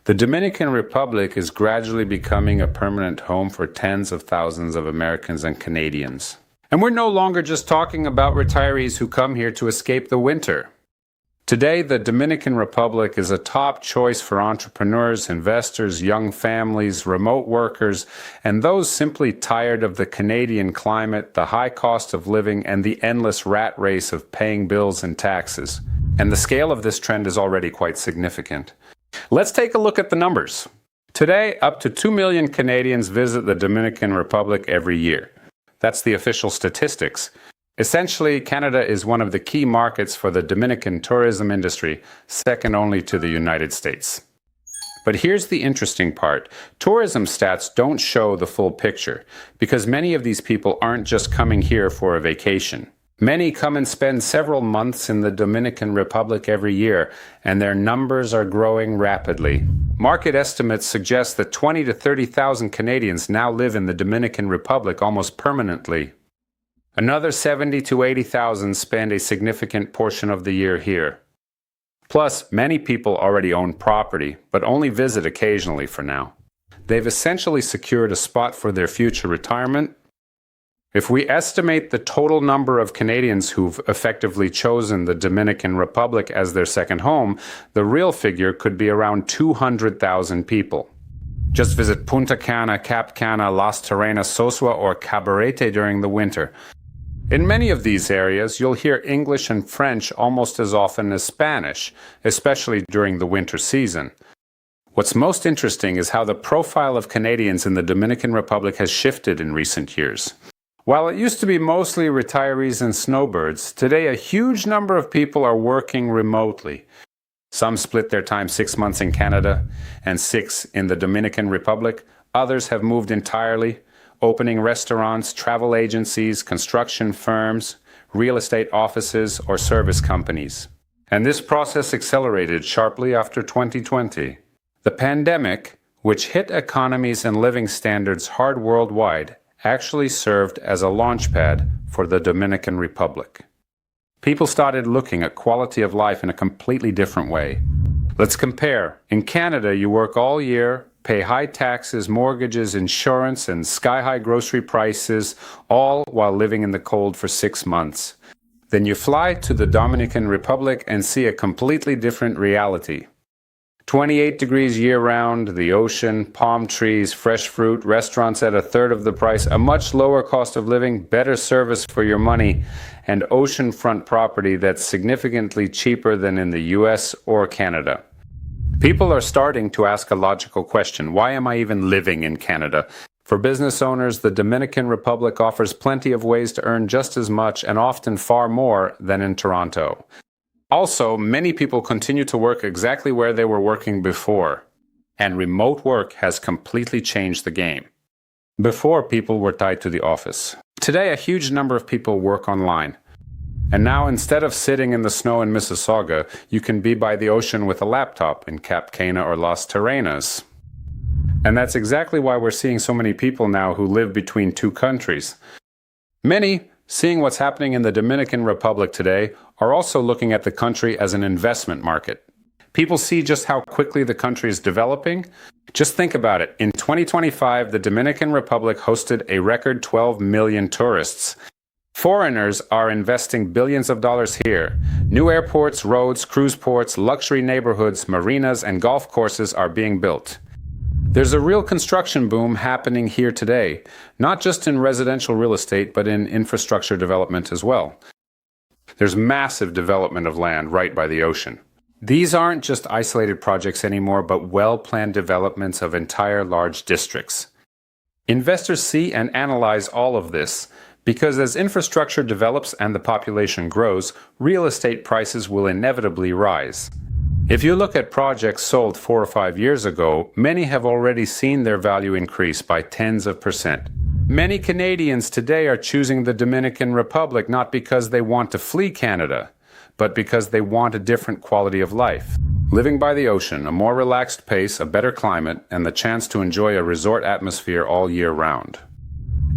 The Dominican Republic is gradually becoming a permanent home for tens of thousands of Americans and Canadians. And we're no longer just talking about retirees who come here to escape the winter. Today, the Dominican Republic is a top choice for entrepreneurs, investors, young families, remote workers, and those simply tired of the Canadian climate, the high cost of living, and the endless rat race of paying bills and taxes. And the scale of this trend is already quite significant. Let's take a look at the numbers. Today, up to 2 million Canadians visit the Dominican Republic every year. That's the official statistics. Essentially, Canada is one of the key markets for the Dominican tourism industry, second only to the United States. But here's the interesting part. Tourism stats don't show the full picture, because many of these people aren't just coming here for a vacation. Many come and spend several months in the Dominican Republic every year, and their numbers are growing rapidly. Market estimates suggest that 20 to 30,000 Canadians now live in the Dominican Republic almost permanently. Another 70 to 80,000 spend a significant portion of the year here. Plus, many people already own property, but only visit occasionally for now. They've essentially secured a spot for their future retirement. If we estimate the total number of Canadians who've effectively chosen the Dominican Republic as their second home, the real figure could be around 200,000 people. Just visit Punta Cana, Cap Cana, Las Terrenas, Sosua, or Cabarete during the winter. In many of these areas, you'll hear English and French almost as often as Spanish, especially during the winter season. What's most interesting is how the profile of Canadians in the Dominican Republic has shifted in recent years. While it used to be mostly retirees and snowbirds, today a huge number of people are working remotely. Some split their time 6 months in Canada and 6 in the Dominican Republic. Others have moved entirely, opening restaurants, travel agencies, construction firms, real estate offices, or service companies. And this process accelerated sharply after 2020. The pandemic, which hit economies and living standards hard worldwide, actually served as a launchpad for the Dominican Republic. People started looking at quality of life in a completely different way. Let's compare. In Canada, you work all year, pay high taxes, mortgages, insurance, and sky-high grocery prices, all while living in the cold for 6 months. Then you fly to the Dominican Republic and see a completely different reality. 28 degrees year-round, the ocean, palm trees, fresh fruit, restaurants at a third of the price, a much lower cost of living, better service for your money, and oceanfront property that's significantly cheaper than in the US or Canada. People are starting to ask a logical question: why am I even living in Canada? For business owners, the Dominican Republic offers plenty of ways to earn just as much and often far more than in Toronto. Also, many people continue to work exactly where they were working before, and remote work has completely changed the game. Before, people were tied to the office. Today, a huge number of people work online. And now, instead of sitting in the snow in Mississauga, you can be by the ocean with a laptop in Cap Cana or Las Terrenas. And that's exactly why we're seeing so many people now who live between two countries. Many, seeing what's happening in the Dominican Republic today, are also looking at the country as an investment market. People see just how quickly the country is developing. Just think about it. In 2025, the Dominican Republic hosted a record 12 million tourists. Foreigners are investing billions of dollars here. New airports, roads, cruise ports, luxury neighborhoods, marinas, and golf courses are being built. There's a real construction boom happening here today, not just in residential real estate, but in infrastructure development as well. There's massive development of land right by the ocean. These aren't just isolated projects anymore, but well-planned developments of entire large districts. Investors see and analyze all of this, because as infrastructure develops and the population grows, real estate prices will inevitably rise. If you look at projects sold 4 or 5 years ago, many have already seen their value increase by tens of %. Many Canadians today are choosing the Dominican Republic not because they want to flee Canada, but because they want a different quality of life. Living by the ocean, a more relaxed pace, a better climate, and the chance to enjoy a resort atmosphere all year round.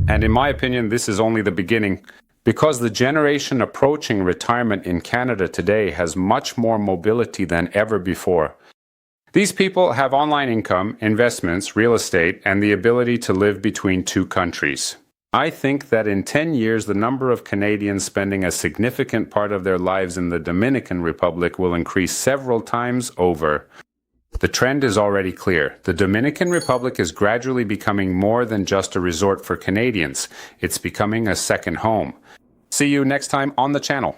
And in my opinion, this is only the beginning, because the generation approaching retirement in Canada today has much more mobility than ever before. These people have online income, investments, real estate, and the ability to live between two countries. I think that in 10 years, the number of Canadians spending a significant part of their lives in the Dominican Republic will increase several times over. The trend is already clear. The Dominican Republic is gradually becoming more than just a resort for Canadians. It's becoming a second home. See you next time on the channel.